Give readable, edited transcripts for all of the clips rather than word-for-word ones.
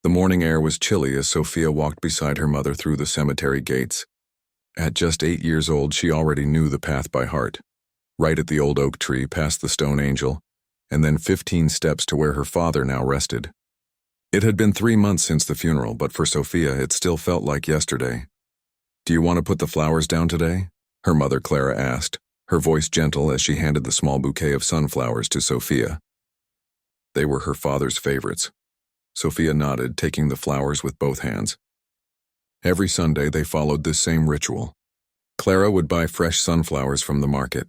The morning air was chilly as Sophia walked beside her mother through the cemetery gates. At just 8 years old, she already knew the path by heart. Right at the old oak tree, past the stone angel, and then 15 steps to where her father now rested. It had been 3 months since the funeral, but for Sophia it still felt like yesterday. "Do you want to put the flowers down today?" her mother Clara asked, her voice gentle as she handed the small bouquet of sunflowers to Sophia. They were her father's favorites. Sophia nodded, taking the flowers with both hands. Every Sunday they followed this same ritual. Clara would buy fresh sunflowers from the market,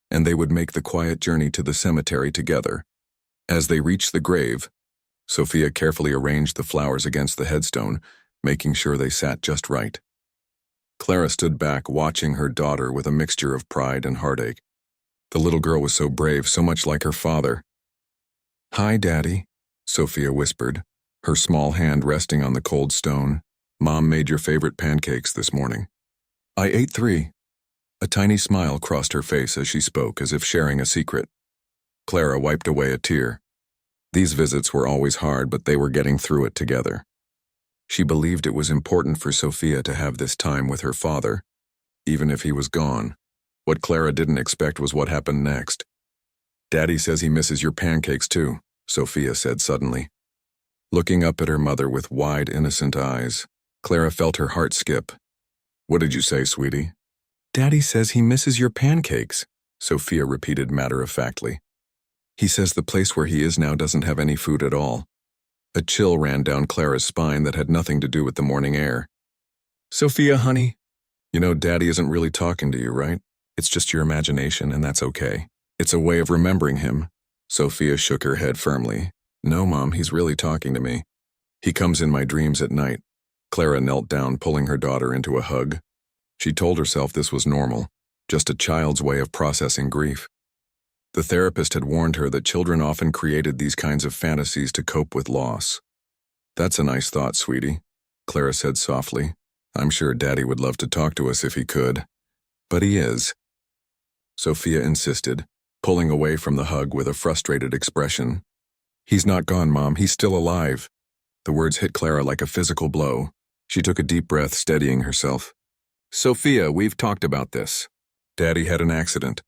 and they would make the quiet journey to the cemetery together. As they reached the grave, Sophia carefully arranged the flowers against the headstone, making sure they sat just right. Clara stood back, watching her daughter with a mixture of pride and heartache. The little girl was so brave, so much like her father. "Hi, Daddy," Sophia whispered, her small hand resting on the cold stone. "Mom made your favorite pancakes this morning." "I ate 3. A tiny smile crossed her face as she spoke, as if sharing a secret. Clara wiped away a tear. These visits were always hard, but they were getting through it together. She believed it was important for Sophia to have this time with her father, even if he was gone. What Clara didn't expect was what happened next. "Daddy says he misses your pancakes too," Sophia said suddenly. Looking up at her mother with wide, innocent eyes, Clara felt her heart skip. "What did you say, sweetie?" "Daddy says he misses your pancakes," Sophia repeated matter-of-factly. "He says the place where he is now doesn't have any food at all." A chill ran down Clara's spine that had nothing to do with the morning air. "Sophia, honey, you know Daddy isn't really talking to you, right? It's just your imagination, and that's okay. It's a way of remembering him." Sophia shook her head firmly. "No, Mom, he's really talking to me. He comes in my dreams at night." Clara knelt down, pulling her daughter into a hug. She told herself this was normal, just a child's way of processing grief. The therapist had warned her that children often created these kinds of fantasies to cope with loss. "That's a nice thought, sweetie," Clara said softly. "I'm sure Daddy would love to talk to us if he could. But he is." Sophia insisted, pulling away from the hug with a frustrated expression. "He's not gone, Mom. He's still alive." The words hit Clara like a physical blow. She took a deep breath, steadying herself. "Sophia, we've talked about this. Daddy had an accident.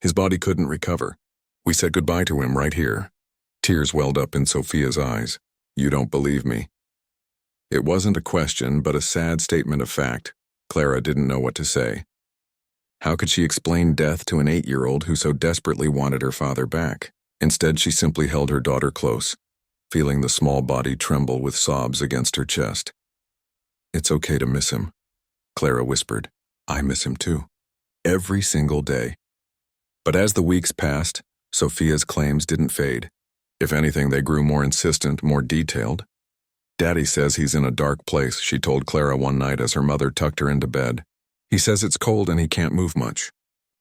His body couldn't recover. We said goodbye to him right here." Tears welled up in Sophia's eyes. "You don't believe me." It wasn't a question, but a sad statement of fact. Clara didn't know what to say. How could she explain death to an 8-year-old who so desperately wanted her father back? Instead, she simply held her daughter close, feeling the small body tremble with sobs against her chest. "It's okay to miss him," Clara whispered. "I miss him too. Every single day." But as the weeks passed, Sophia's claims didn't fade. If anything, they grew more insistent, more detailed. "Daddy says he's in a dark place," she told Clara one night as her mother tucked her into bed. "He says it's cold and he can't move much.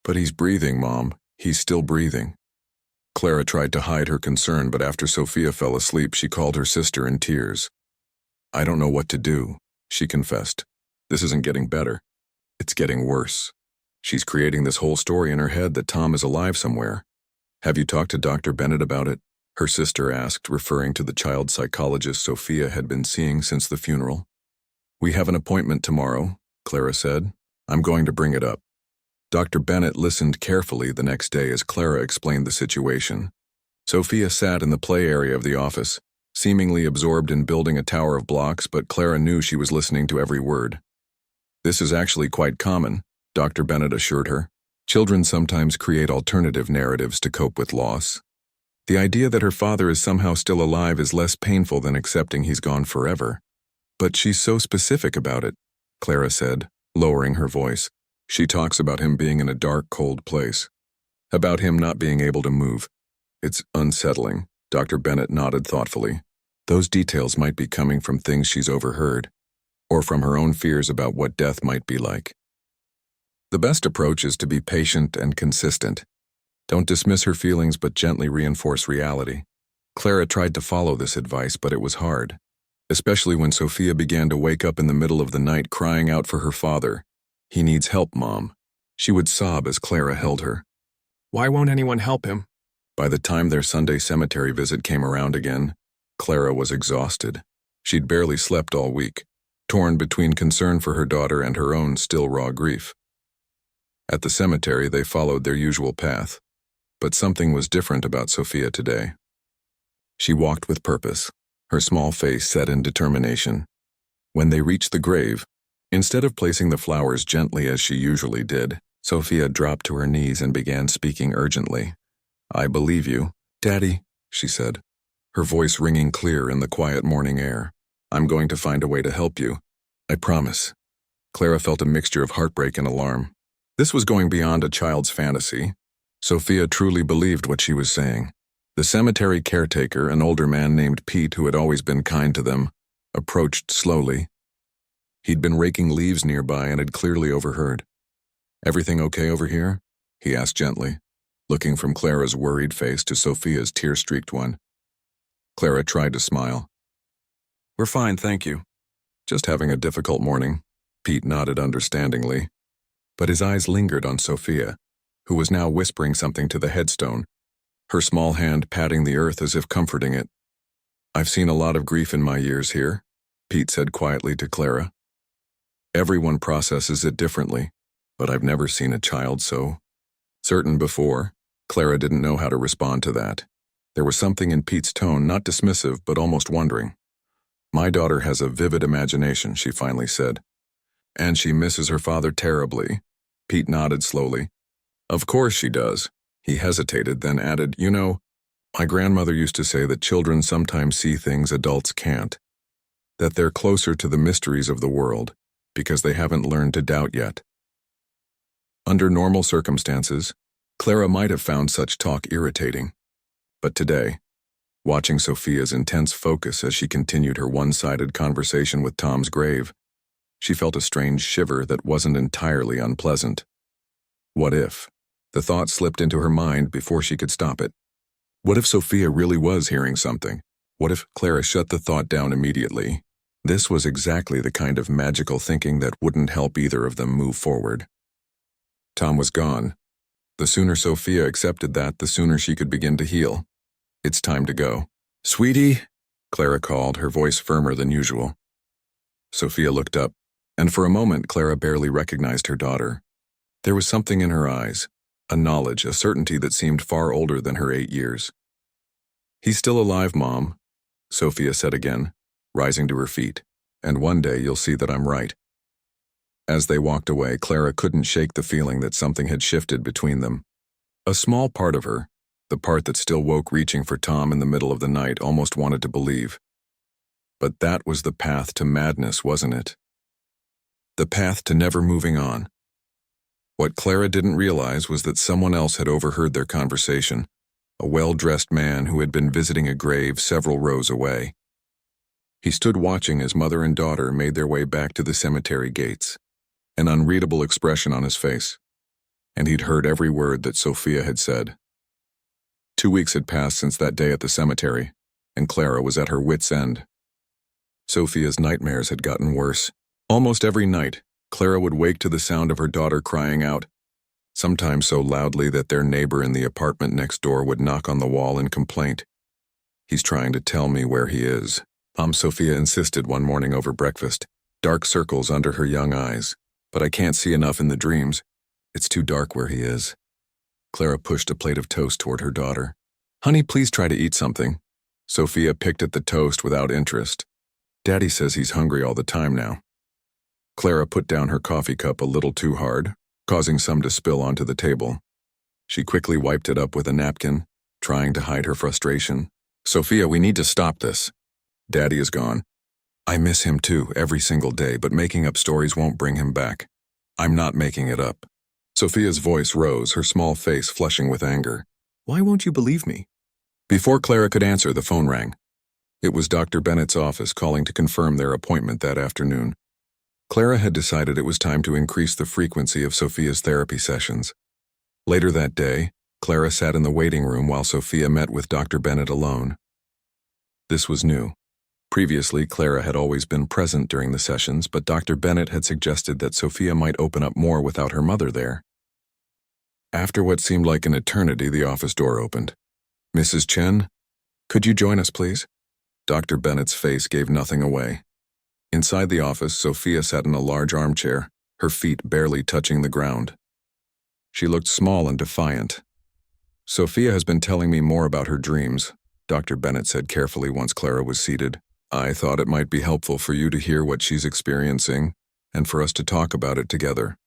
But he's breathing, Mom. He's still breathing." Clara tried to hide her concern, but after Sophia fell asleep, she called her sister in tears. "I don't know what to do," she confessed. "This isn't getting better. It's getting worse. She's creating this whole story in her head that Tom is alive somewhere." "Have you talked to Dr. Bennett about it?" her sister asked, referring to the child psychologist Sophia had been seeing since the funeral. "We have an appointment tomorrow," Clara said. "I'm going to bring it up." Dr. Bennett listened carefully the next day as Clara explained the situation. Sophia sat in the play area of the office, seemingly absorbed in building a tower of blocks, but Clara knew she was listening to every word. "This is actually quite common," Dr. Bennett assured her. "Children sometimes create alternative narratives to cope with loss. The idea that her father is somehow still alive is less painful than accepting he's gone forever." "But she's so specific about it," Clara said, lowering her voice. "She talks about him being in a dark, cold place. About him not being able to move. It's unsettling." Dr. Bennett nodded thoughtfully. "Those details might be coming from things she's overheard, or from her own fears about what death might be like. The best approach is to be patient and consistent. Don't dismiss her feelings, but gently reinforce reality." Clara tried to follow this advice, but it was hard, especially when Sophia began to wake up in the middle of the night crying out for her father. "He needs help, Mom." She would sob as Clara held her. "Why won't anyone help him?" By the time their Sunday cemetery visit came around again, Clara was exhausted. She'd barely slept all week, torn between concern for her daughter and her own still raw grief. At the cemetery, they followed their usual path, but something was different about Sophia today. She walked with purpose, her small face set in determination. When they reached the grave, instead of placing the flowers gently as she usually did, Sophia dropped to her knees and began speaking urgently. "I believe you, Daddy," she said, her voice ringing clear in the quiet morning air. "I'm going to find a way to help you. I promise." Clara felt a mixture of heartbreak and alarm. This was going beyond a child's fantasy. Sophia truly believed what she was saying. The cemetery caretaker, an older man named Pete who had always been kind to them, approached slowly. He'd been raking leaves nearby and had clearly overheard. "Everything okay over here?" he asked gently, looking from Clara's worried face to Sophia's tear-streaked one. Clara tried to smile. "We're fine, thank you. Just having a difficult morning," Pete nodded understandingly. But his eyes lingered on Sophia, who was now whispering something to the headstone, her small hand patting the earth as if comforting it. "I've seen a lot of grief in my years here," Pete said quietly to Clara. "Everyone processes it differently, but I've never seen a child so certain before." Clara didn't know how to respond to that. There was something in Pete's tone, not dismissive, but almost wondering. "My daughter has a vivid imagination," she finally said. "And she misses her father terribly." Pete nodded slowly. "Of course she does." He hesitated, then added, "You know, my grandmother used to say that children sometimes see things adults can't. That they're closer to the mysteries of the world, because they haven't learned to doubt yet." Under normal circumstances, Clara might have found such talk irritating. But today, watching Sophia's intense focus as she continued her one-sided conversation with Tom's grave, she felt a strange shiver that wasn't entirely unpleasant. What if? The thought slipped into her mind before she could stop it. What if Sophia really was hearing something? What if Clara shut the thought down immediately? This was exactly the kind of magical thinking that wouldn't help either of them move forward. Tom was gone. The sooner Sophia accepted that, the sooner she could begin to heal. "It's time to go." "Sweetie," Clara called, her voice firmer than usual. Sophia looked up, and for a moment Clara barely recognized her daughter. There was something in her eyes, a knowledge, a certainty that seemed far older than her 8 years. "He's still alive, Mom," Sophia said again, rising to her feet, "and one day you'll see that I'm right." As they walked away, Clara couldn't shake the feeling that something had shifted between them. A small part of her, the part that still woke reaching for Tom in the middle of the night, almost wanted to believe. But that was the path to madness, wasn't it? The path to never moving on. What Clara didn't realize was that someone else had overheard their conversation, a well-dressed man who had been visiting a grave several rows away. He stood watching as mother and daughter made their way back to the cemetery gates, an unreadable expression on his face, and he'd heard every word that Sophia had said. 2 weeks had passed since that day at the cemetery, and Clara was at her wits' end. Sophia's nightmares had gotten worse. Almost every night, Clara would wake to the sound of her daughter crying out, sometimes so loudly that their neighbor in the apartment next door would knock on the wall in complaint. "He's trying to tell me where he is," Sophia insisted one morning over breakfast, dark circles under her young eyes. "But I can't see enough in the dreams. It's too dark where he is." Clara pushed a plate of toast toward her daughter. "Honey, please try to eat something." Sophia picked at the toast without interest. "Daddy says he's hungry all the time now." Clara put down her coffee cup a little too hard, causing some to spill onto the table. She quickly wiped it up with a napkin, trying to hide her frustration. "Sophia, we need to stop this. Daddy is gone. I miss him too, every single day, but making up stories won't bring him back. I'm not making it up." Sophia's voice rose, her small face flushing with anger. "Why won't you believe me?" Before Clara could answer, the phone rang. It was Dr. Bennett's office calling to confirm their appointment that afternoon. Clara had decided it was time to increase the frequency of Sophia's therapy sessions. Later that day, Clara sat in the waiting room while Sophia met with Dr. Bennett alone. This was new. Previously, Clara had always been present during the sessions, but Dr. Bennett had suggested that Sophia might open up more without her mother there. After what seemed like an eternity, the office door opened. "Mrs. Chen, could you join us, please?" Dr. Bennett's face gave nothing away. Inside the office, Sophia sat in a large armchair, her feet barely touching the ground. She looked small and defiant. "Sophia has been telling me more about her dreams," Dr. Bennett said carefully once Clara was seated. "I thought it might be helpful for you to hear what she's experiencing, and for us to talk about it together."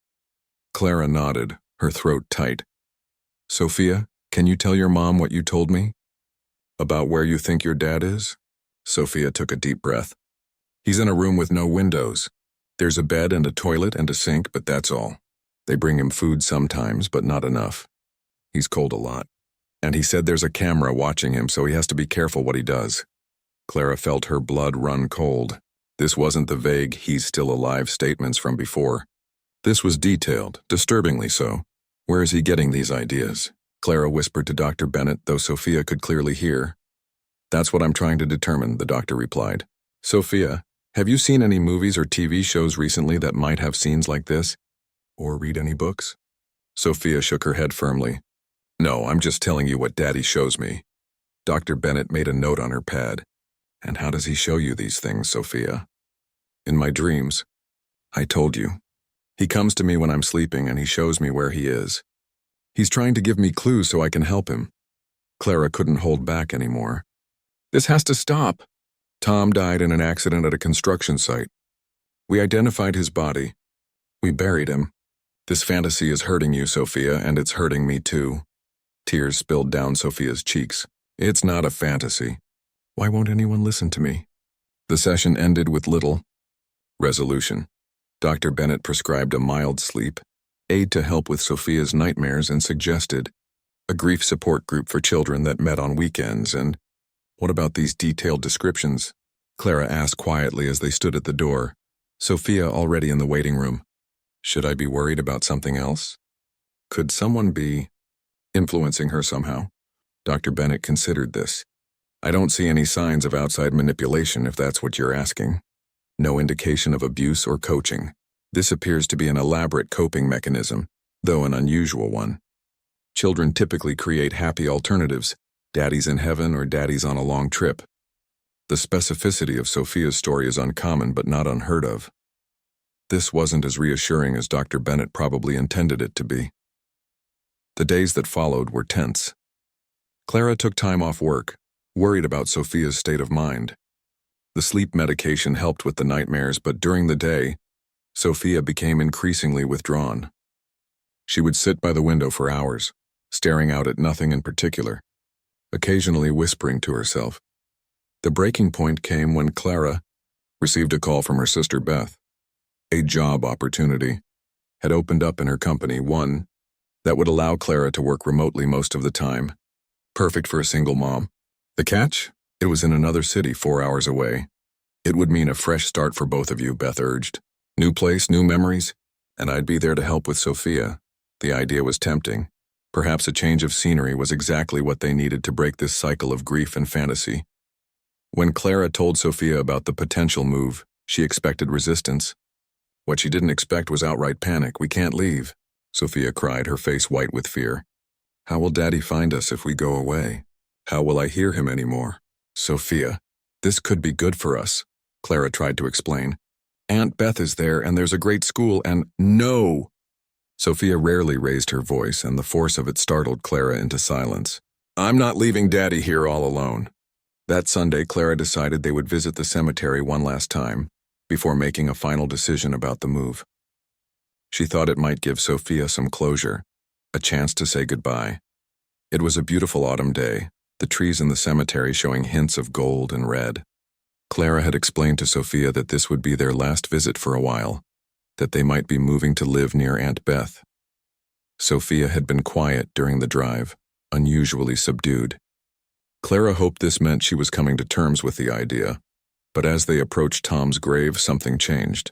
Clara nodded, her throat tight. "Sophia, can you tell your mom what you told me? About where you think your dad is?" Sophia took a deep breath. "He's in a room with no windows. There's a bed and a toilet and a sink, but that's all. They bring him food sometimes, but not enough. He's cold a lot. And he said there's a camera watching him, so he has to be careful what he does." Clara felt her blood run cold. This wasn't the vague, "he's still alive" statements from before. This was detailed, disturbingly so. "Where is he getting these ideas?" Clara whispered to Dr. Bennett, though Sophia could clearly hear. "That's what I'm trying to determine," the doctor replied. "Sophia, have you seen any movies or TV shows recently that might have scenes like this? Or read any books?" Sophia shook her head firmly. "No, I'm just telling you what Daddy shows me." Dr. Bennett made a note on her pad. "And how does he show you these things, Sophia?" "In my dreams. I told you. He comes to me when I'm sleeping and he shows me where he is. He's trying to give me clues so I can help him." Clara couldn't hold back anymore. "This has to stop. Tom died in an accident at a construction site. We identified his body. We buried him. This fantasy is hurting you, Sophia, and it's hurting me too." Tears spilled down Sophia's cheeks. "It's not a fantasy. Why won't anyone listen to me?" The session ended with little resolution. Dr. Bennett prescribed a mild sleep aid to help with Sophia's nightmares and suggested a grief support group for children that met on weekends. "And what about these detailed descriptions?" Clara asked quietly as they stood at the door, Sophia already in the waiting room. "Should I be worried about something else? Could someone be influencing her somehow?" Dr. Bennett considered this. "I don't see any signs of outside manipulation, if that's what you're asking. No indication of abuse or coaching. This appears to be an elaborate coping mechanism, though an unusual one. Children typically create happy alternatives, daddy's in heaven or daddy's on a long trip. The specificity of Sophia's story is uncommon but not unheard of." This wasn't as reassuring as Dr. Bennett probably intended it to be. The days that followed were tense. Clara took time off work, worried about Sophia's state of mind. The sleep medication helped with the nightmares, but during the day, Sophia became increasingly withdrawn. She would sit by the window for hours, staring out at nothing in particular, occasionally whispering to herself. The breaking point came when Clara received a call from her sister Beth. A job opportunity had opened up in her company, one that would allow Clara to work remotely most of the time, perfect for a single mom. The catch? It was in another city 4 hours away. "It would mean a fresh start for both of you," Beth urged. "New place, new memories, and I'd be there to help with Sophia." The idea was tempting. Perhaps a change of scenery was exactly what they needed to break this cycle of grief and fantasy. When Clara told Sophia about the potential move, she expected resistance. What she didn't expect was outright panic. "We can't leave," Sophia cried, her face white with fear. "How will Daddy find us if we go away? How will I hear him anymore?" "Sophia, this could be good for us," Clara tried to explain. "Aunt Beth is there, and there's a great school, and—" "No!" Sophia rarely raised her voice, and the force of it startled Clara into silence. "I'm not leaving Daddy here all alone." That Sunday, Clara decided they would visit the cemetery one last time, before making a final decision about the move. She thought it might give Sophia some closure, a chance to say goodbye. It was a beautiful autumn day, the trees in the cemetery showing hints of gold and red. Clara had explained to Sophia that this would be their last visit for a while, that they might be moving to live near Aunt Beth. Sophia had been quiet during the drive, unusually subdued. Clara hoped this meant she was coming to terms with the idea, but as they approached Tom's grave, something changed.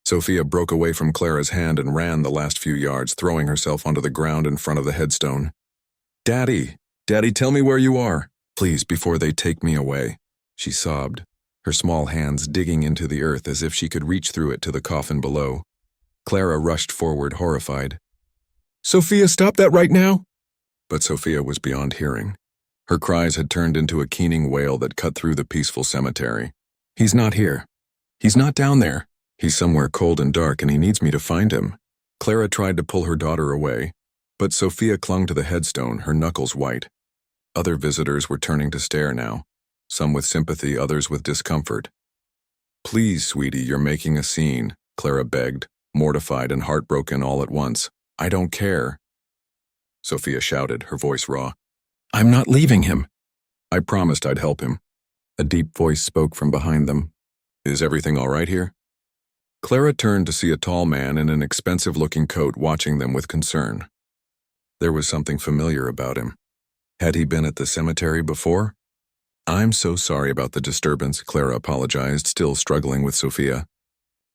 Sophia broke away from Clara's hand and ran the last few yards, throwing herself onto the ground in front of the headstone. "Daddy! Daddy, tell me where you are! Please, before they take me away," she sobbed, her small hands digging into the earth as if she could reach through it to the coffin below. Clara rushed forward, horrified. "Sophia, stop that right now!" But Sophia was beyond hearing. Her cries had turned into a keening wail that cut through the peaceful cemetery. "He's not here. He's not down there. He's somewhere cold and dark and he needs me to find him." Clara tried to pull her daughter away, but Sophia clung to the headstone, her knuckles white. Other visitors were turning to stare now, some with sympathy, others with discomfort. "Please, sweetie, you're making a scene," Clara begged, mortified and heartbroken all at once. "I don't care." Sophia shouted, her voice raw. "I'm not leaving him." "I promised I'd help him." A deep voice spoke from behind them. "Is everything all right here?" Clara turned to see a tall man in an expensive-looking coat watching them with concern. There was something familiar about him. Had he been at the cemetery before? "I'm so sorry about the disturbance," Clara apologized, still struggling with Sophia.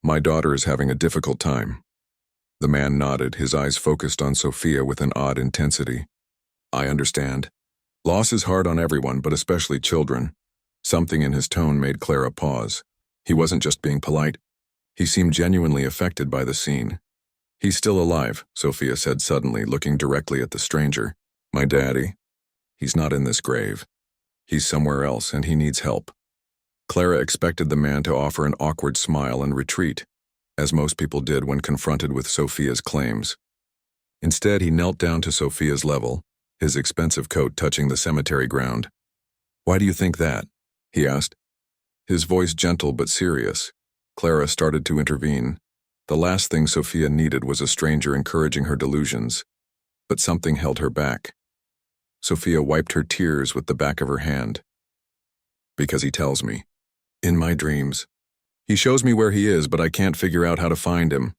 "My daughter is having a difficult time." The man nodded, his eyes focused on Sophia with an odd intensity. "I understand. Loss is hard on everyone, but especially children." Something in his tone made Clara pause. He wasn't just being polite. He seemed genuinely affected by the scene. "He's still alive," Sophia said suddenly, looking directly at the stranger. "My daddy. He's not in this grave. He's somewhere else, and he needs help." Clara expected the man to offer an awkward smile and retreat, as most people did when confronted with Sophia's claims. Instead, he knelt down to Sophia's level, his expensive coat touching the cemetery ground. "Why do you think that?" he asked. His voice gentle but serious. Clara started to intervene. The last thing Sophia needed was a stranger encouraging her delusions. But something held her back. Sophia wiped her tears with the back of her hand. "Because he tells me. In my dreams. He shows me where he is, but I can't figure out how to find him."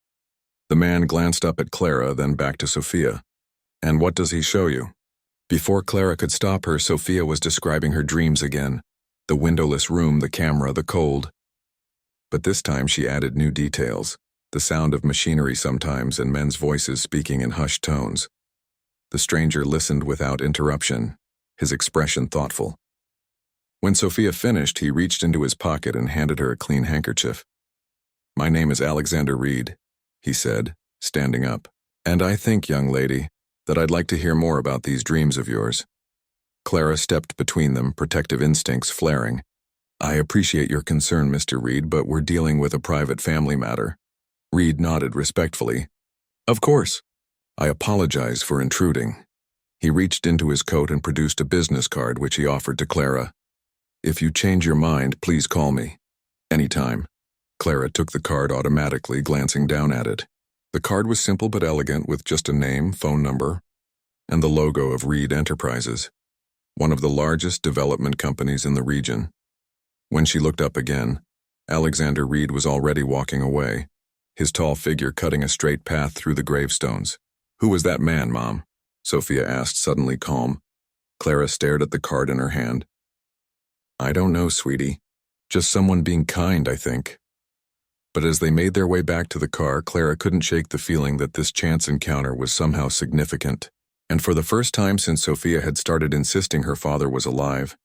The man glanced up at Clara, then back to Sophia. "And what does he show you?" Before Clara could stop her, Sophia was describing her dreams again. The windowless room, the camera, the cold. But this time she added new details. The sound of machinery sometimes and men's voices speaking in hushed tones. The stranger listened without interruption, his expression thoughtful. When Sophia finished, he reached into his pocket and handed her a clean handkerchief. "My name is Alexander Reed," he said, standing up. "And I think, young lady, that I'd like to hear more about these dreams of yours." Clara stepped between them, protective instincts flaring. "I appreciate your concern, Mr. Reed, but we're dealing with a private family matter." Reed nodded respectfully. "Of course. I apologize for intruding." He reached into his coat and produced a business card which he offered to Clara. "If you change your mind, please call me. Anytime." Clara took the card automatically, glancing down at it. The card was simple but elegant, with just a name, phone number, and the logo of Reed Enterprises, one of the largest development companies in the region. When she looked up again, Alexander Reed was already walking away, his tall figure cutting a straight path through the gravestones. "Who was that man, Mom?" Sophia asked, suddenly calm. Clara stared at the card in her hand. "I don't know, sweetie. Just someone being kind, I think." But as they made their way back to the car, Clara couldn't shake the feeling that this chance encounter was somehow significant. And for the first time since Sophia had started insisting her father was alive,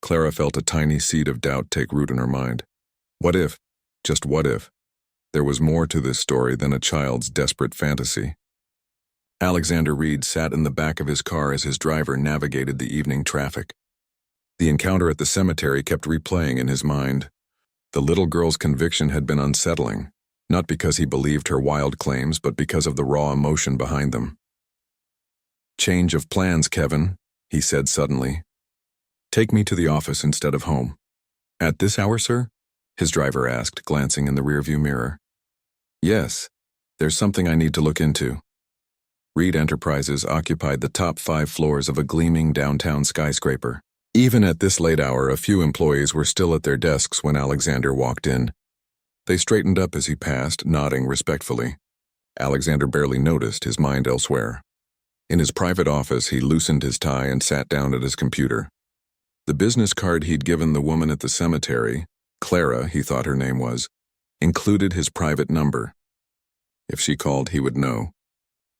Clara felt a tiny seed of doubt take root in her mind. What if, just what if, there was more to this story than a child's desperate fantasy? Alexander Reed sat in the back of his car as his driver navigated the evening traffic. The encounter at the cemetery kept replaying in his mind. The little girl's conviction had been unsettling, not because he believed her wild claims, but because of the raw emotion behind them. "Change of plans, Kevin," he said suddenly. "Take me to the office instead of home." "At this hour, sir?" his driver asked, glancing in the rearview mirror. "Yes, there's something I need to look into." Reed Enterprises occupied the top 5 floors of a gleaming downtown skyscraper. Even at this late hour, a few employees were still at their desks when Alexander walked in. They straightened up as he passed, nodding respectfully. Alexander barely noticed, his mind elsewhere. In his private office, he loosened his tie and sat down at his computer. The business card he'd given the woman at the cemetery, Clara, he thought her name was, included his private number. If she called, he would know.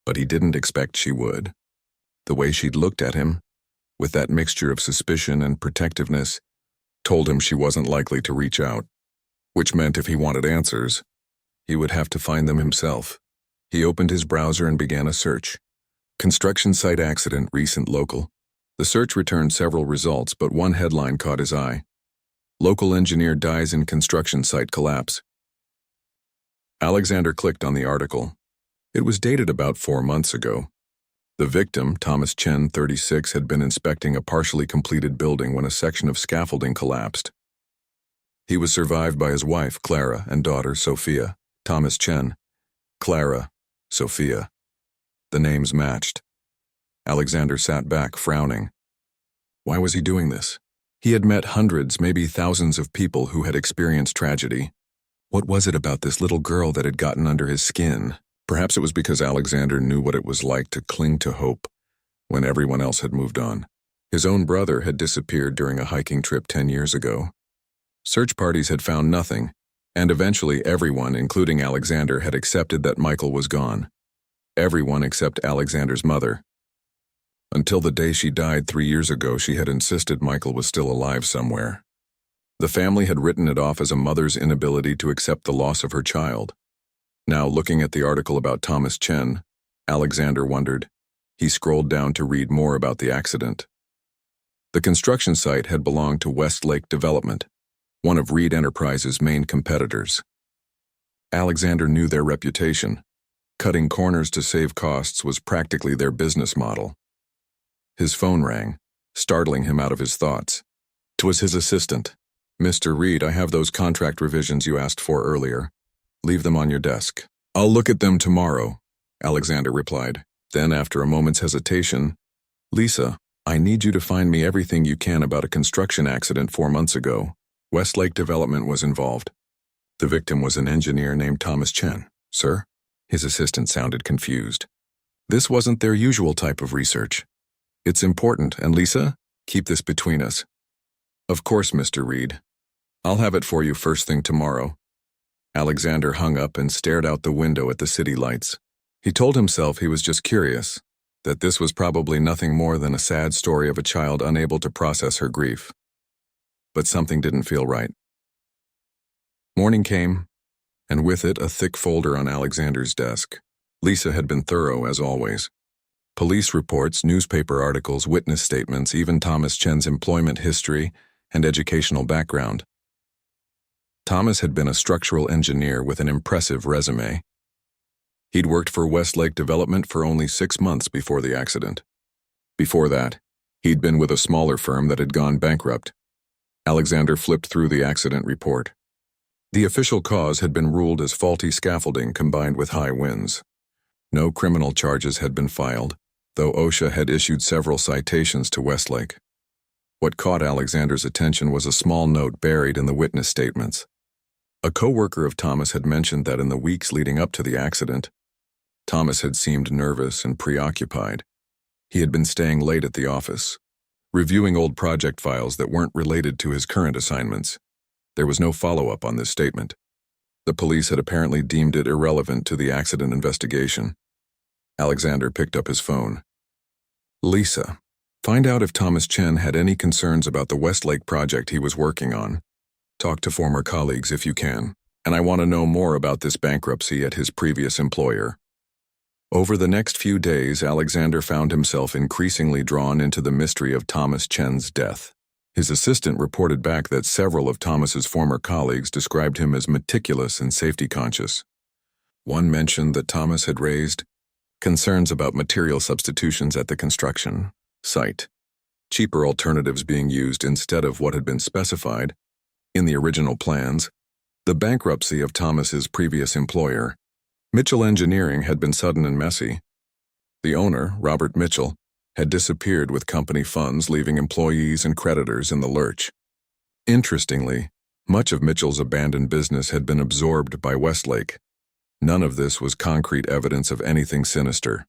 But he didn't expect she would. The way she'd looked at him, with that mixture of suspicion and protectiveness, told him she wasn't likely to reach out, which meant if he wanted answers, he would have to find them himself. He opened his browser and began a search. Construction site accident, recent local. The search returned several results, but one headline caught his eye. Local engineer dies in construction site collapse. Alexander clicked on the article. It was dated about 4 months ago. The victim, Thomas Chen, 36, had been inspecting a partially completed building when a section of scaffolding collapsed. He was survived by his wife, Clara, and daughter, Sophia. Thomas Chen. Clara. Sophia. The names matched. Alexander sat back, frowning. Why was he doing this? He had met hundreds, maybe thousands of people who had experienced tragedy. What was it about this little girl that had gotten under his skin? Perhaps it was because Alexander knew what it was like to cling to hope when everyone else had moved on. His own brother had disappeared during a hiking trip 10 years ago. Search parties had found nothing, and eventually everyone, including Alexander, had accepted that Michael was gone. Everyone except Alexander's mother. Until the day she died 3 years ago, she had insisted Michael was still alive somewhere. The family had written it off as a mother's inability to accept the loss of her child. Now, looking at the article about Thomas Chen, Alexander wondered. He scrolled down to read more about the accident. The construction site had belonged to Westlake Development, one of Reed Enterprises' main competitors. Alexander knew their reputation. Cutting corners to save costs was practically their business model. His phone rang, startling him out of his thoughts. 'Twas his assistant. "Mr. Reed, I have those contract revisions you asked for earlier. Leave them on your desk." "I'll look at them tomorrow," Alexander replied. Then, after a moment's hesitation, "Lisa, I need you to find me everything you can about a construction accident 4 months ago. Westlake Development was involved. The victim was an engineer named Thomas Chen." "Sir?" His assistant sounded confused. "This wasn't their usual type of research. It's important, and Lisa, keep this between us." "Of course, Mr. Reed. I'll have it for you first thing tomorrow." Alexander hung up and stared out the window at the city lights. He told himself he was just curious, that this was probably nothing more than a sad story of a child unable to process her grief. But something didn't feel right. Morning came, and with it a thick folder on Alexander's desk. Lisa had been thorough, as always. Police reports, newspaper articles, witness statements, even Thomas Chen's employment history and educational background. Thomas had been a structural engineer with an impressive resume. He'd worked for Westlake Development for only 6 months before the accident. Before that, he'd been with a smaller firm that had gone bankrupt. Alexander flipped through the accident report. The official cause had been ruled as faulty scaffolding combined with high winds. No criminal charges had been filed, though OSHA had issued several citations to Westlake. What caught Alexander's attention was a small note buried in the witness statements. A co-worker of Thomas had mentioned that in the weeks leading up to the accident, Thomas had seemed nervous and preoccupied. He had been staying late at the office, reviewing old project files that weren't related to his current assignments. There was no follow-up on this statement. The police had apparently deemed it irrelevant to the accident investigation. Alexander picked up his phone. "Lisa, find out if Thomas Chen had any concerns about the Westlake project he was working on. Talk to former colleagues if you can, and I want to know more about this bankruptcy at his previous employer." Over the next few days, Alexander found himself increasingly drawn into the mystery of Thomas Chen's death. His assistant reported back that several of Thomas's former colleagues described him as meticulous and safety-conscious. One mentioned that Thomas had raised concerns about material substitutions at the construction site, cheaper alternatives being used instead of what had been specified in the original plans. The bankruptcy of Thomas's previous employer, Mitchell Engineering, had been sudden and messy. The owner, Robert Mitchell, had disappeared with company funds, leaving employees and creditors in the lurch. Interestingly, much of Mitchell's abandoned business had been absorbed by Westlake. None of this was concrete evidence of anything sinister.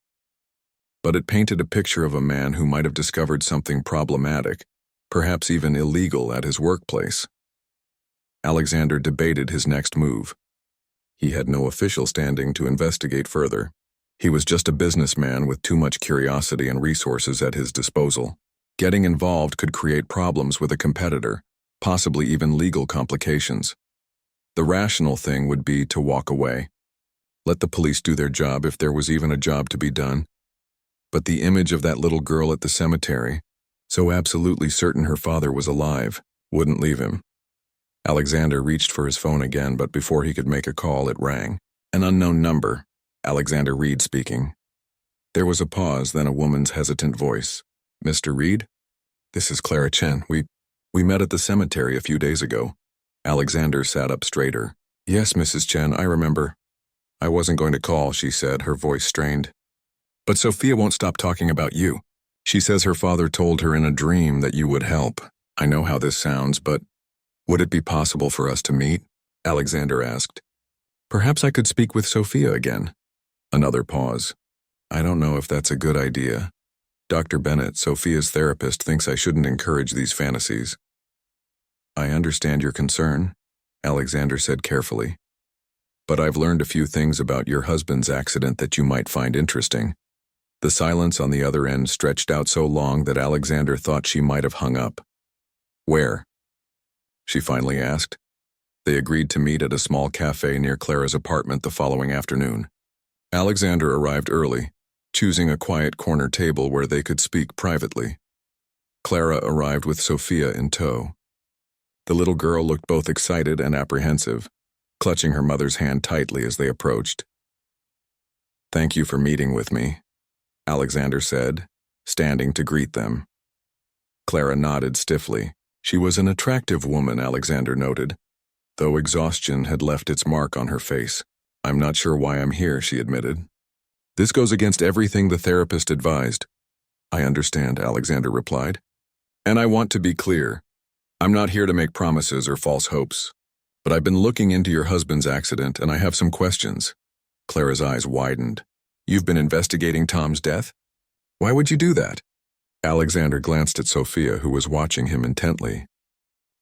But it painted a picture of a man who might have discovered something problematic, perhaps even illegal, at his workplace. Alexander debated his next move. He had no official standing to investigate further. He was just a businessman with too much curiosity and resources at his disposal. Getting involved could create problems with a competitor, possibly even legal complications. The rational thing would be to walk away. Let the police do their job if there was even a job to be done. But the image of that little girl at the cemetery, So absolutely certain her father was alive, wouldn't leave him. Alexander reached for his phone again, but before he could make a call, it rang. An unknown number. Alexander Reed speaking. There was a pause, then a woman's hesitant voice. Mr. Reed? This is Clara Chen. We met at the cemetery a few days ago. Alexander sat up straighter. Yes, Mrs. Chen, I remember. I wasn't going to call, she said, her voice strained. But Sophia won't stop talking about you. She says her father told her in a dream that you would help. I know how this sounds, but would it be possible for us to meet? Alexander asked. Perhaps I could speak with Sophia again. Another pause. I don't know if that's a good idea. Dr. Bennett, Sophia's therapist, thinks I shouldn't encourage these fantasies. I understand your concern, Alexander said carefully. But I've learned a few things about your husband's accident that you might find interesting. The silence on the other end stretched out so long that Alexander thought she might have hung up. Where? She finally asked. They agreed to meet at a small cafe near Clara's apartment the following afternoon. Alexander arrived early, choosing a quiet corner table where they could speak privately. Clara arrived with Sophia in tow. The little girl looked both excited and apprehensive, clutching her mother's hand tightly as they approached. Thank you for meeting with me, Alexander said, standing to greet them. Clara nodded stiffly. She was an attractive woman, Alexander noted, though exhaustion had left its mark on her face. I'm not sure why I'm here, she admitted. This goes against everything the therapist advised. I understand, Alexander replied. And I want to be clear. I'm not here to make promises or false hopes. But I've been looking into your husband's accident, and I have some questions. Clara's eyes widened. You've been investigating Tom's death? Why would you do that? Alexander glanced at Sophia, who was watching him intently.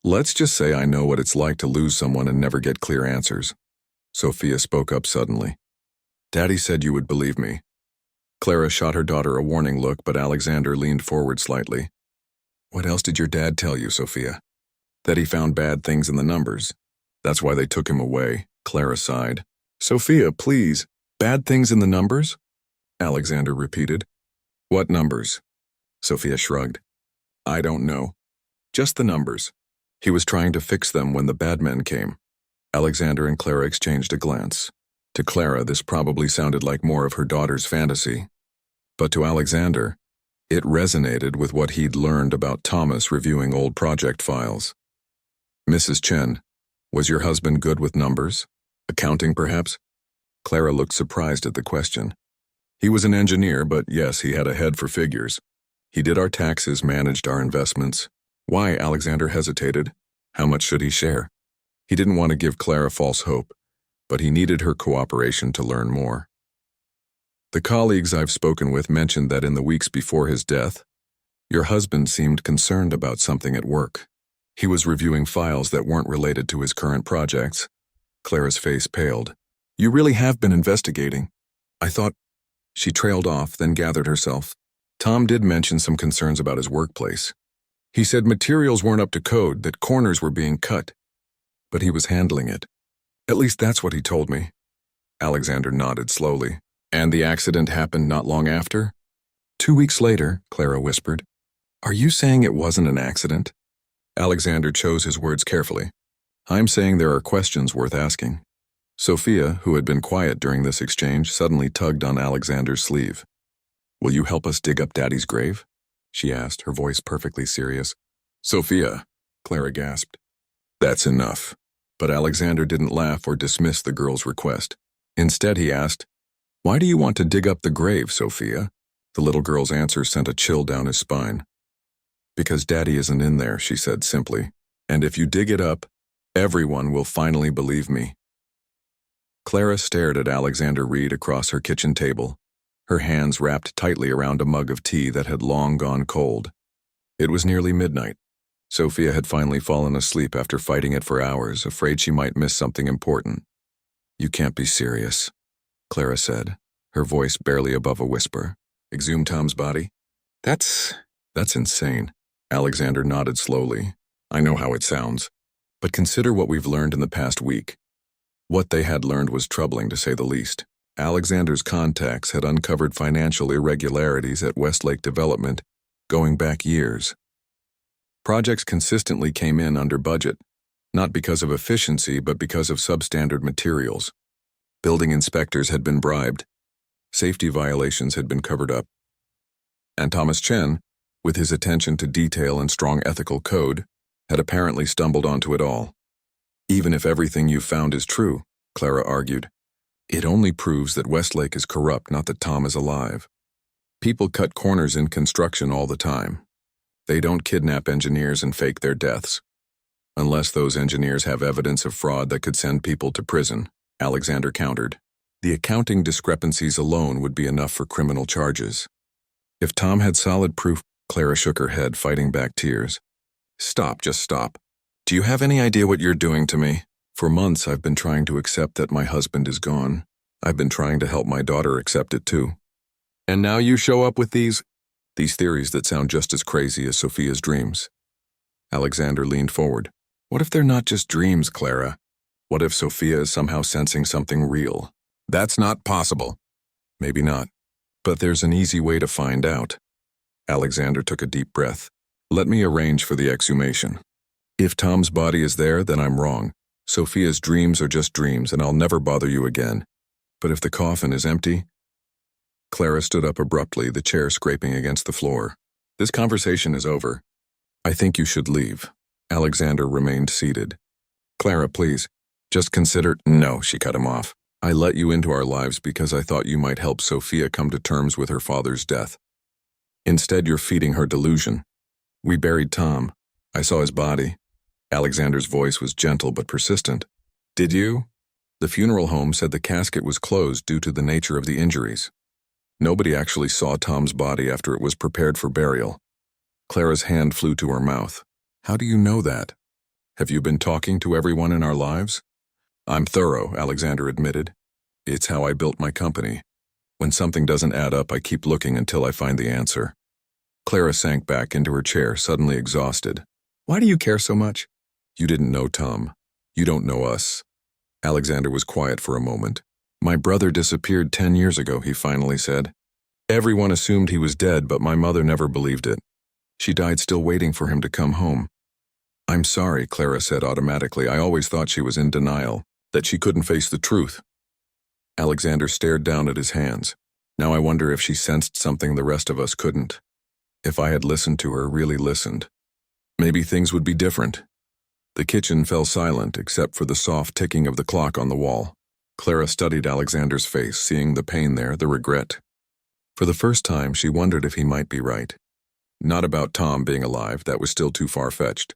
Let's just say I know what it's like to lose someone and never get clear answers. Sophia spoke up suddenly. Daddy said you would believe me. Clara shot her daughter a warning look, but Alexander leaned forward slightly. What else did your dad tell you, Sophia? That he found bad things in the numbers. That's why they took him away, Clara sighed. Sophia, please. Bad things in the numbers? Alexander repeated. What numbers? Sophia shrugged. I don't know. Just the numbers. He was trying to fix them when the bad men came. Alexander and Clara exchanged a glance. To Clara, this probably sounded like more of her daughter's fantasy. But to Alexander, it resonated with what he'd learned about Thomas reviewing old project files. Mrs. Chen, was your husband good with numbers? Accounting, perhaps? Clara looked surprised at the question. He was an engineer, but yes, he had a head for figures. He did our taxes, managed our investments. Why? Alexander hesitated. How much should he share? He didn't want to give Clara false hope, but he needed her cooperation to learn more. The colleagues I've spoken with mentioned that in the weeks before his death, your husband seemed concerned about something at work. He was reviewing files that weren't related to his current projects. Clara's face paled. You really have been investigating. I thought. She trailed off, then gathered herself. Tom did mention some concerns about his workplace. He said materials weren't up to code, that corners were being cut. But he was handling it. At least that's what he told me. Alexander nodded slowly. And the accident happened not long after? 2 weeks later, Clara whispered. Are you saying it wasn't an accident? Alexander chose his words carefully. I'm saying there are questions worth asking. Sophia, who had been quiet during this exchange, suddenly tugged on Alexander's sleeve. Will you help us dig up Daddy's grave? She asked, her voice perfectly serious. Sophia, Clara gasped. That's enough. But Alexander didn't laugh or dismiss the girl's request. Instead, he asked, Why do you want to dig up the grave, Sophia? The little girl's answer sent a chill down his spine. Because Daddy isn't in there, she said simply. And if you dig it up, everyone will finally believe me. Clara stared at Alexander Reed across her kitchen table, her hands wrapped tightly around a mug of tea that had long gone cold. It was nearly midnight. Sophia had finally fallen asleep after fighting it for hours, afraid she might miss something important. You can't be serious, Clara said, her voice barely above a whisper. Exhume Tom's body? That's insane. Alexander nodded slowly. I know how it sounds. But consider what we've learned in the past week. What they had learned was troubling, to say the least. Alexander's contacts had uncovered financial irregularities at Westlake Development going back years. Projects consistently came in under budget, not because of efficiency but because of substandard materials. Building inspectors had been bribed, safety violations had been covered up. And Thomas Chen, with his attention to detail and strong ethical code, had apparently stumbled onto it all. Even if everything you found is true, Clara argued, it only proves that Westlake is corrupt, not that Tom is alive. People cut corners in construction all the time. They don't kidnap engineers and fake their deaths. Unless those engineers have evidence of fraud that could send people to prison, Alexander countered. The accounting discrepancies alone would be enough for criminal charges. If Tom had solid proof, Clara shook her head, fighting back tears. Stop, just stop. Do you have any idea what you're doing to me? For months I've been trying to accept that my husband is gone. I've been trying to help my daughter accept it too. And now you show up with these theories that sound just as crazy as Sophia's dreams. Alexander leaned forward. What if they're not just dreams, Clara? What if Sophia is somehow sensing something real? That's not possible. Maybe not. But there's an easy way to find out. Alexander took a deep breath. Let me arrange for the exhumation. If Tom's body is there, then I'm wrong. Sophia's dreams are just dreams, and I'll never bother you again. But if the coffin is empty... Clara stood up abruptly, the chair scraping against the floor. This conversation is over. I think you should leave. Alexander remained seated. Clara, please. Just consider... No, she cut him off. I let you into our lives because I thought you might help Sophia come to terms with her father's death. Instead, you're feeding her delusion. We buried Tom. I saw his body. Alexander's voice was gentle but persistent. Did you? The funeral home said the casket was closed due to the nature of the injuries. Nobody actually saw Tom's body after it was prepared for burial. Clara's hand flew to her mouth. How do you know that? Have you been talking to everyone in our lives? I'm thorough, Alexander admitted. It's how I built my company. When something doesn't add up, I keep looking until I find the answer. Clara sank back into her chair, suddenly exhausted. Why do you care so much? You didn't know Tom. You don't know us. Alexander was quiet for a moment. My brother disappeared 10 years ago, he finally said. Everyone assumed he was dead, but my mother never believed it. She died still waiting for him to come home. I'm sorry, Clara said automatically. I always thought she was in denial, that she couldn't face the truth. Alexander stared down at his hands. Now I wonder if she sensed something the rest of us couldn't. If I had listened to her, really listened, maybe things would be different. The kitchen fell silent except for the soft ticking of the clock on the wall. Clara studied Alexander's face, seeing the pain there, the regret. For the first time, she wondered if he might be right. Not about Tom being alive, that was still too far-fetched,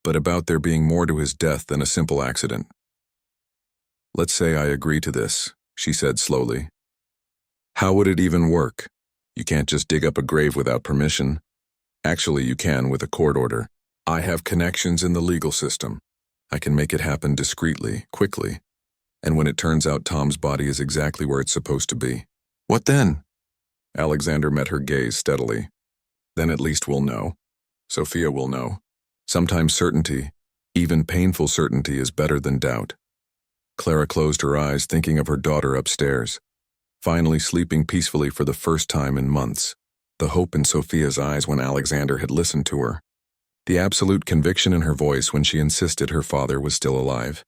but about there being more to his death than a simple accident. Let's say I agree to this, she said slowly. How would it even work? You can't just dig up a grave without permission. Actually, you can with a court order. I have connections in the legal system. I can make it happen discreetly, quickly. And when it turns out Tom's body is exactly where it's supposed to be. What then? Alexander met her gaze steadily. Then at least we'll know. Sophia will know. Sometimes certainty, even painful certainty, is better than doubt. Clara closed her eyes, thinking of her daughter upstairs, finally sleeping peacefully for the first time in months. The hope in Sophia's eyes when Alexander had listened to her. The absolute conviction in her voice when she insisted her father was still alive.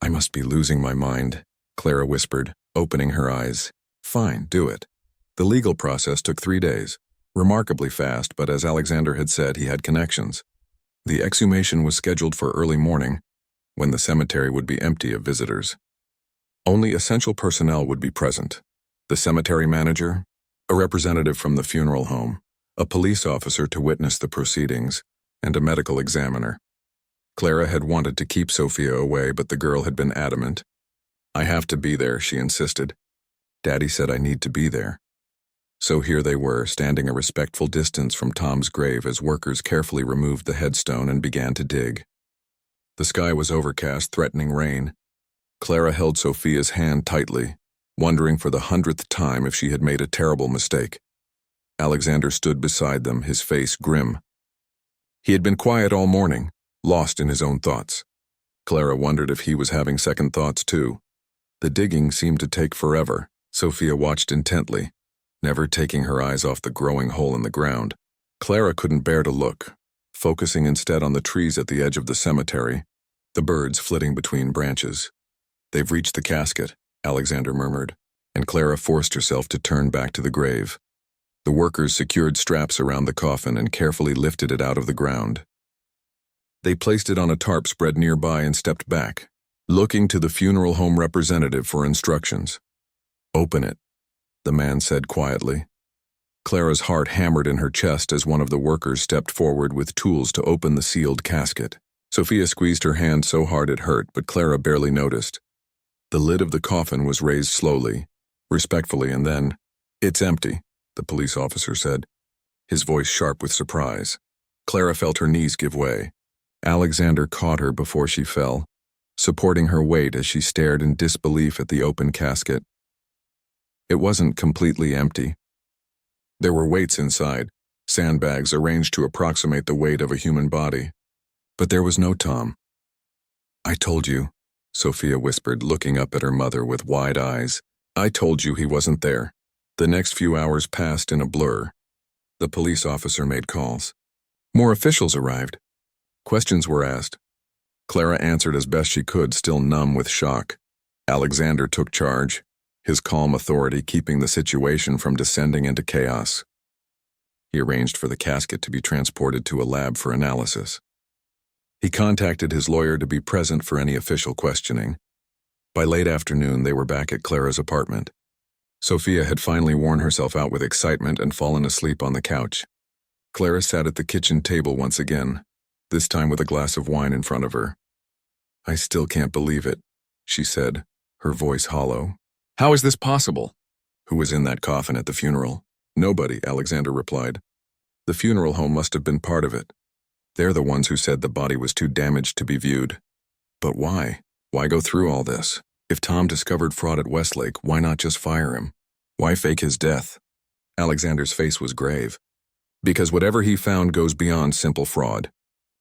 I must be losing my mind, Clara whispered, opening her eyes. Fine, do it. The legal process took 3 days. Remarkably fast, but as Alexander had said, he had connections. The exhumation was scheduled for early morning, when the cemetery would be empty of visitors. Only essential personnel would be present. The cemetery manager, a representative from the funeral home, a police officer to witness the proceedings, and a medical examiner. Clara had wanted to keep Sophia away, but the girl had been adamant. I have to be there, she insisted. Daddy said I need to be there. So here they were, standing a respectful distance from Tom's grave as workers carefully removed the headstone and began to dig. The sky was overcast, threatening rain. Clara held Sophia's hand tightly, wondering for the 100th time if she had made a terrible mistake. Alexander stood beside them, his face grim. He had been quiet all morning, lost in his own thoughts. Clara wondered if he was having second thoughts too. The digging seemed to take forever. Sophia watched intently, never taking her eyes off the growing hole in the ground. Clara couldn't bear to look, focusing instead on the trees at the edge of the cemetery, the birds flitting between branches. "They've reached the casket," Alexander murmured, and Clara forced herself to turn back to the grave. The workers secured straps around the coffin and carefully lifted it out of the ground. They placed it on a tarp spread nearby and stepped back, looking to the funeral home representative for instructions. "Open it," the man said quietly. Clara's heart hammered in her chest as one of the workers stepped forward with tools to open the sealed casket. Sophia squeezed her hand so hard it hurt, but Clara barely noticed. The lid of the coffin was raised slowly, respectfully, and then, "It's empty," the police officer said, his voice sharp with surprise. Clara felt her knees give way. Alexander caught her before she fell, supporting her weight as she stared in disbelief at the open casket. It wasn't completely empty. There were weights inside, sandbags arranged to approximate the weight of a human body. But there was no Tom. "I told you," Sophia whispered, looking up at her mother with wide eyes. "I told you he wasn't there." The next few hours passed in a blur. The police officer made calls. More officials arrived. Questions were asked. Clara answered as best she could, still numb with shock. Alexander took charge, his calm authority keeping the situation from descending into chaos. He arranged for the casket to be transported to a lab for analysis. He contacted his lawyer to be present for any official questioning. By late afternoon, they were back at Clara's apartment. Sophia had finally worn herself out with excitement and fallen asleep on the couch. Clara sat at the kitchen table once again, this time with a glass of wine in front of her. "I still can't believe it," she said, her voice hollow. "How is this possible?" "Who was in that coffin at the funeral?" "Nobody," Alexander replied. "The funeral home must have been part of it. They're the ones who said the body was too damaged to be viewed." "But why? Why go through all this? If Tom discovered fraud at Westlake, why not just fire him? Why fake his death?" Alexander's face was grave. "Because whatever he found goes beyond simple fraud.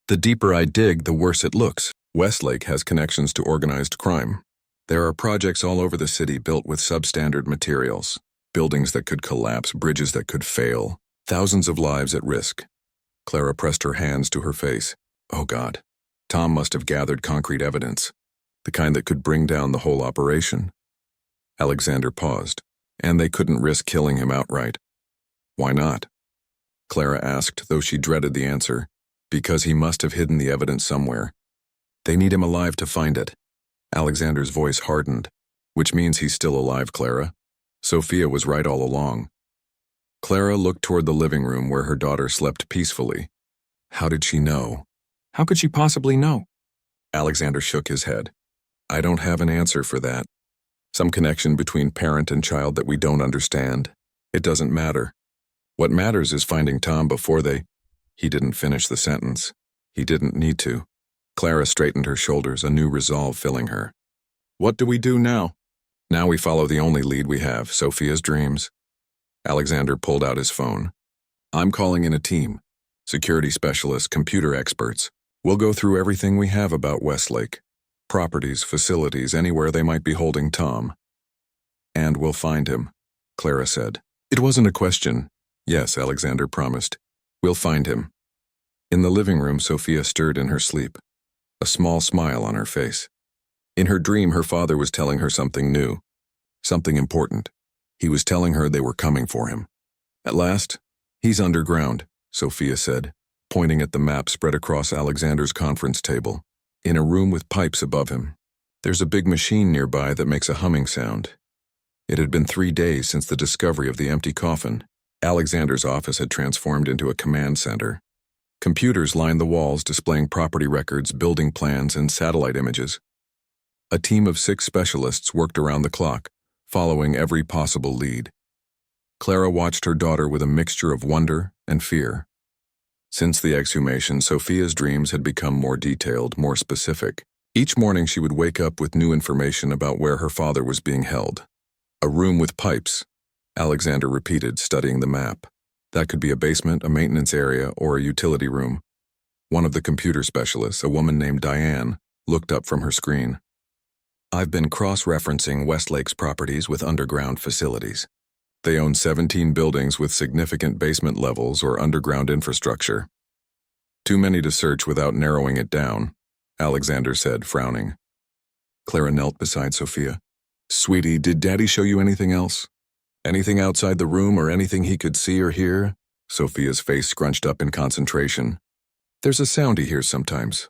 The deeper I dig, the worse it looks. Westlake has connections to organized crime. There are projects all over the city built with substandard materials, buildings that could collapse, bridges that could fail, thousands of lives at risk." Clara pressed her hands to her face. "Oh God, Tom must have gathered concrete evidence, the kind that could bring down the whole operation." Alexander paused, "And they couldn't risk killing him outright." "Why not?" Clara asked, though she dreaded the answer. "Because he must have hidden the evidence somewhere. They need him alive to find it." Alexander's voice hardened. "Which means he's still alive, Clara. Sophia was right all along." Clara looked toward the living room where her daughter slept peacefully. How did she know? How could she possibly know? Alexander shook his head. "I don't have an answer for that. Some connection between parent and child that we don't understand. It doesn't matter. What matters is finding Tom before they—" He didn't finish the sentence. He didn't need to. Clara straightened her shoulders, a new resolve filling her. "What do we do now?" "Now we follow the only lead we have, Sophia's dreams." Alexander pulled out his phone. "I'm calling in a team. Security specialists, computer experts. We'll go through everything we have about Westlake. Properties, facilities, anywhere they might be holding Tom. And we'll find him," Clara said. It wasn't a question. "Yes," Alexander promised. "We'll find him." In the living room, Sophia stirred in her sleep, a small smile on her face. In her dream, her father was telling her something new, something important. He was telling her they were coming for him. "At last, he's underground," Sophia said, pointing at the map spread across Alexander's conference table, in a room with pipes above him. "There's a big machine nearby that makes a humming sound." It had been 3 days since the discovery of the empty coffin. Alexander's office had transformed into a command center. Computers lined the walls displaying property records, building plans, and satellite images. A team of 6 specialists worked around the clock, following every possible lead. Clara watched her daughter with a mixture of wonder and fear. Since the exhumation, Sophia's dreams had become more detailed, more specific. Each morning she would wake up with new information about where her father was being held. "A room with pipes," Alexander repeated, studying the map. That could be a basement, a maintenance area, or a utility room. One of the computer specialists, a woman named Diane, looked up from her screen. "I've been cross-referencing Westlake's properties with underground facilities. They own 17 buildings with significant basement levels or underground infrastructure. Too many to search without narrowing it down, Alexander said, frowning. Clara knelt beside Sophia. Sweetie, did Daddy show you anything else? Anything outside the room or anything he could see or hear? Sophia's face scrunched up in concentration. There's a sound he hears sometimes.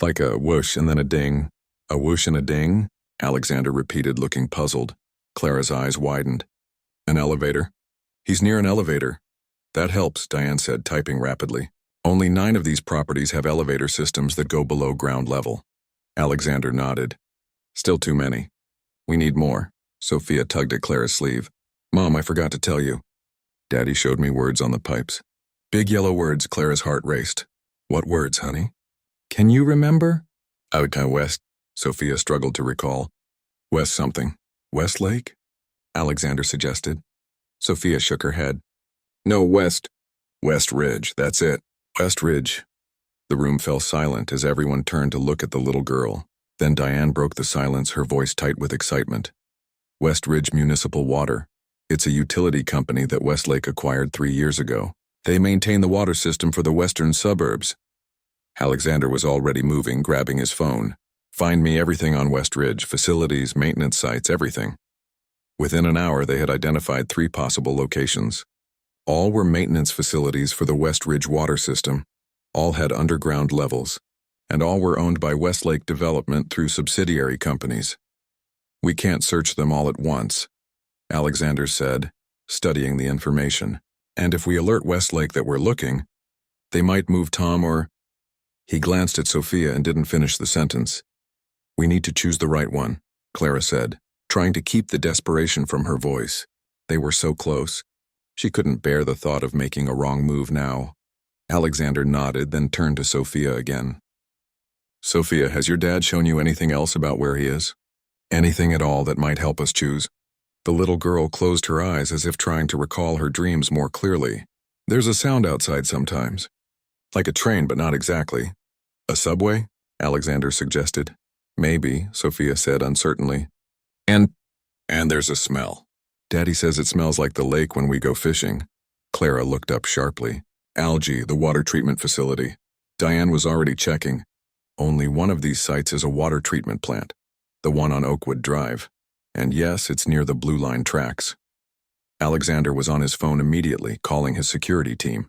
Like a whoosh and then a ding. A whoosh and a ding? Alexander repeated, looking puzzled. Clara's eyes widened. An elevator. He's near an elevator. That helps, Diane said, typing rapidly. Only 9 of these properties have elevator systems that go below ground level. Alexander nodded. Still too many. We need more. Sophia tugged at Clara's sleeve. Mom, I forgot to tell you. Daddy showed me words on the pipes. Big yellow words. Clara's heart raced. What words, honey? Can you remember? Out west. Sophia struggled to recall. West something. Westlake? Alexander suggested. Sophia shook her head. No, west. West Ridge, that's it. West Ridge. The room fell silent as everyone turned to look at the little girl. Then Diane broke the silence, her voice tight with excitement. West Ridge Municipal Water. It's a utility company that Westlake acquired 3 years ago. They maintain the water system for the western suburbs. Alexander was already moving, grabbing his phone. Find me everything on West Ridge, facilities, maintenance sites, everything. Within an hour, they had identified 3 possible locations. All were maintenance facilities for the West Ridge water system. All had underground levels, and all were owned by Westlake Development through subsidiary companies. We can't search them all at once, Alexander said, studying the information. And if we alert Westlake that we're looking, they might move Tom or... He glanced at Sophia and didn't finish the sentence. We need to choose the right one, Clara said, trying to keep the desperation from her voice. They were so close. She couldn't bear the thought of making a wrong move now. Alexander nodded, then turned to Sophia again. Sophia, has your dad shown you anything else about where he is? Anything at all that might help us choose? The little girl closed her eyes as if trying to recall her dreams more clearly. There's a sound outside sometimes. Like a train, but not exactly. A subway? Alexander suggested. Maybe, Sophia said uncertainly. And there's a smell. Daddy says it smells like the lake when we go fishing. Clara looked up sharply. Algae, the water treatment facility. Diane was already checking. Only one of these sites is a water treatment plant. The one on Oakwood Drive. And yes, it's near the Blue Line tracks. Alexander was on his phone immediately, calling his security team.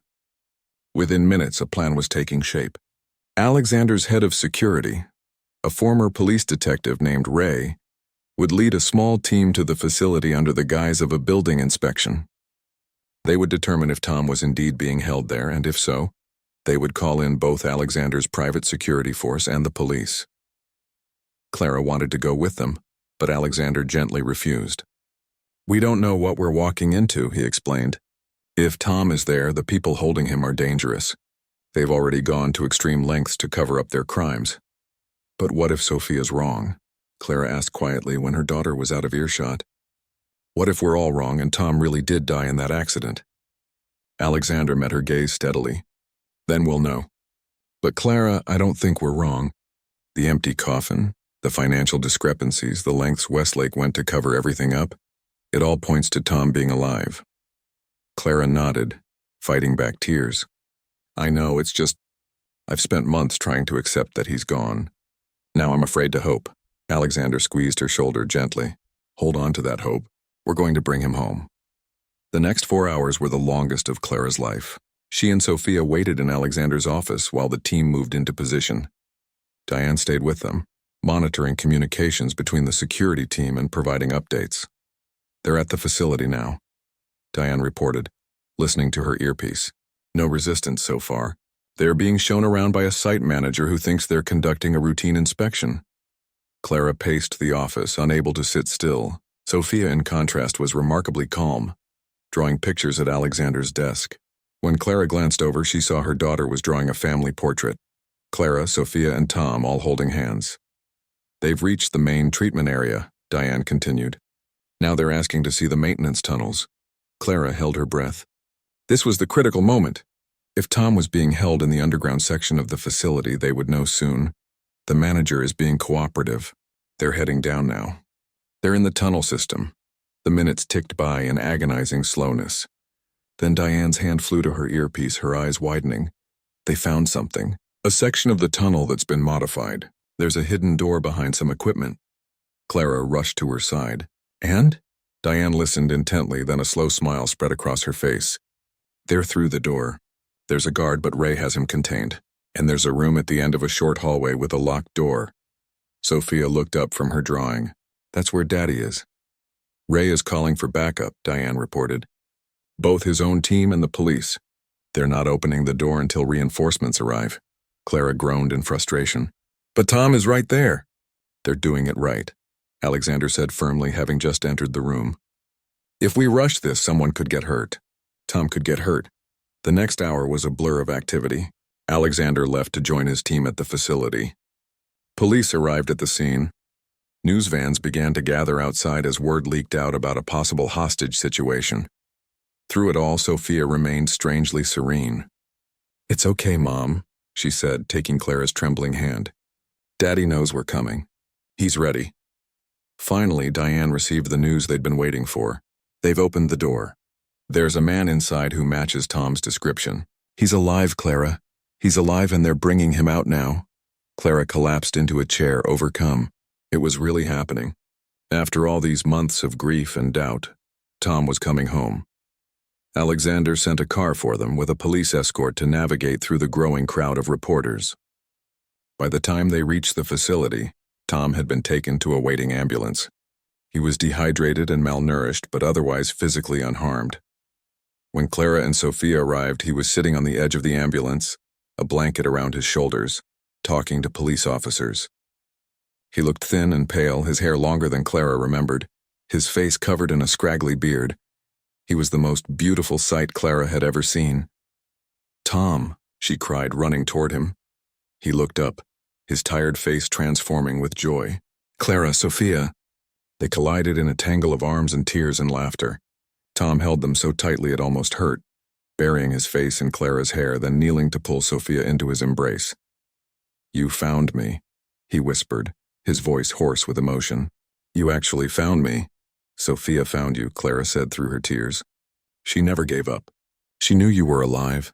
Within minutes, a plan was taking shape. Alexander's head of security, a former police detective named Ray, would lead a small team to the facility under the guise of a building inspection. They would determine if Tom was indeed being held there, and if so, they would call in both Alexander's private security force and the police. Clara wanted to go with them, but Alexander gently refused. We don't know what we're walking into, he explained. If Tom is there, the people holding him are dangerous. They've already gone to extreme lengths to cover up their crimes. But what if Sophia's wrong? Clara asked quietly when her daughter was out of earshot. What if we're all wrong and Tom really did die in that accident? Alexander met her gaze steadily. Then we'll know. But Clara, I don't think we're wrong. The empty coffin, the financial discrepancies, the lengths Westlake went to cover everything up, it all points to Tom being alive. Clara nodded, fighting back tears. I know, it's just, I've spent months trying to accept that he's gone. Now I'm afraid to hope. Alexander squeezed her shoulder gently. Hold on to that hope. We're going to bring him home. The next 4 hours were the longest of Clara's life. She and Sophia waited in Alexander's office while the team moved into position. Diane stayed with them, monitoring communications between the security team and providing updates. They're at the facility now, Diane reported, listening to her earpiece. No resistance so far. They're being shown around by a site manager who thinks they're conducting a routine inspection. Clara paced the office, unable to sit still. Sophia, in contrast, was remarkably calm, drawing pictures at Alexander's desk. When Clara glanced over, she saw her daughter was drawing a family portrait. Clara, Sophia, and Tom all holding hands. They've reached the main treatment area, Diane continued. Now they're asking to see the maintenance tunnels. Clara held her breath. This was the critical moment. If Tom was being held in the underground section of the facility, they would know soon. The manager is being cooperative. They're heading down now. They're in the tunnel system. The minutes ticked by in agonizing slowness. Then Diane's hand flew to her earpiece, her eyes widening. They found something. A section of the tunnel that's been modified. There's a hidden door behind some equipment. Clara rushed to her side. And? Diane listened intently, then a slow smile spread across her face. They're through the door. There's a guard, but Ray has him contained. And there's a room at the end of a short hallway with a locked door. Sophia looked up from her drawing. That's where Daddy is. Ray is calling for backup, Diane reported. Both his own team and the police. They're not opening the door until reinforcements arrive. Clara groaned in frustration. But Tom is right there. They're doing it right, Alexander said firmly, having just entered the room. If we rush this, someone could get hurt. Tom could get hurt. The next hour was a blur of activity. Alexander left to join his team at the facility. Police arrived at the scene. News vans began to gather outside as word leaked out about a possible hostage situation. Through it all, Sophia remained strangely serene. It's okay, Mom, she said, taking Clara's trembling hand. Daddy knows we're coming. He's ready. Finally, Diane received the news they'd been waiting for. They've opened the door. There's a man inside who matches Tom's description. He's alive, Clara. He's alive, and they're bringing him out now. Clara collapsed into a chair, overcome. It was really happening. After all these months of grief and doubt, Tom was coming home. Alexander sent a car for them with a police escort to navigate through the growing crowd of reporters. By the time they reached the facility, Tom had been taken to a waiting ambulance. He was dehydrated and malnourished, but otherwise physically unharmed. When Clara and Sophia arrived, he was sitting on the edge of the ambulance, a blanket around his shoulders, talking to police officers. He looked thin and pale, his hair longer than Clara remembered, his face covered in a scraggly beard. He was the most beautiful sight Clara had ever seen. Tom, she cried, running toward him. He looked up, his tired face transforming with joy. Clara, Sophia. They collided in a tangle of arms and tears and laughter. Tom held them so tightly it almost hurt, burying his face in Clara's hair, then kneeling to pull Sophia into his embrace. You found me, he whispered, his voice hoarse with emotion. You actually found me. Sophia found you, Clara said through her tears. She never gave up. She knew you were alive.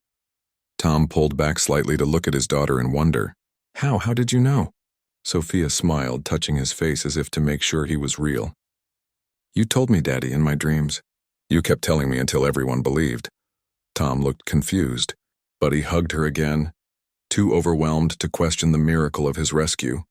Tom pulled back slightly to look at his daughter in wonder. How? How did you know? Sophia smiled, touching his face as if to make sure he was real. You told me, Daddy, in my dreams. You kept telling me until everyone believed. Tom looked confused, but he hugged her again, too overwhelmed to question the miracle of his rescue.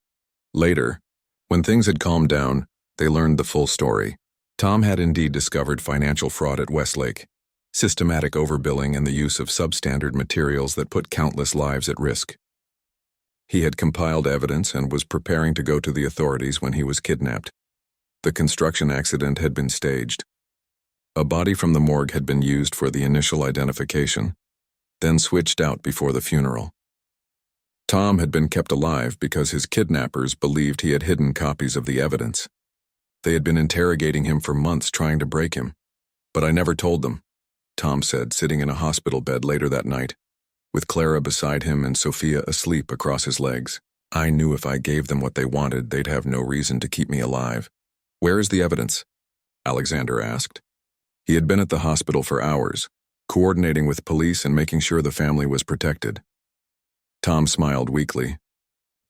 Later, when things had calmed down, they learned the full story. Tom had indeed discovered financial fraud at Westlake, systematic overbilling and the use of substandard materials that put countless lives at risk. He had compiled evidence and was preparing to go to the authorities when he was kidnapped. The construction accident had been staged. A body from the morgue had been used for the initial identification, then switched out before the funeral. Tom had been kept alive because his kidnappers believed he had hidden copies of the evidence. They had been interrogating him for months, trying to break him. But I never told them, Tom said, sitting in a hospital bed later that night, with Clara beside him and Sophia asleep across his legs. I knew if I gave them what they wanted, they'd have no reason to keep me alive. Where is the evidence? Alexander asked. He had been at the hospital for hours, coordinating with police and making sure the family was protected. Tom smiled weakly.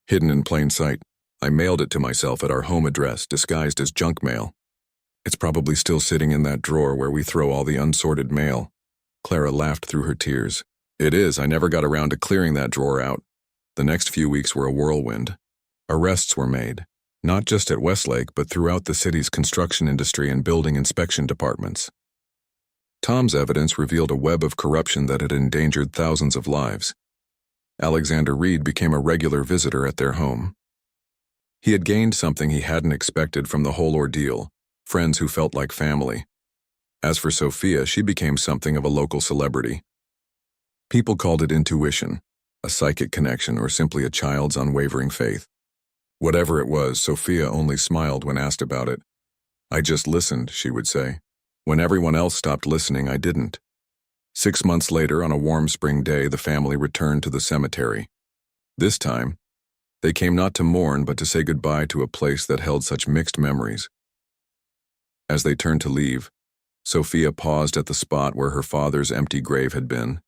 Hidden in plain sight. I mailed it to myself at our home address, disguised as junk mail. It's probably still sitting in that drawer where we throw all the unsorted mail. Clara laughed through her tears. It is. I never got around to clearing that drawer out. The next few weeks were a whirlwind. Arrests were made, not just at Westlake, but throughout the city's construction industry and building inspection departments. Tom's evidence revealed a web of corruption that had endangered thousands of lives. Alexander Reed became a regular visitor at their home. He had gained something he hadn't expected from the whole ordeal, friends who felt like family. As for Sophia, she became something of a local celebrity. People called it intuition, a psychic connection, or simply a child's unwavering faith. Whatever it was, Sophia only smiled when asked about it. I just listened, she would say. When everyone else stopped listening, I didn't. 6 months later, on a warm spring day, the family returned to the cemetery. This time, they came not to mourn, but to say goodbye to a place that held such mixed memories. As they turned to leave, Sophia paused at the spot where her father's empty grave had been.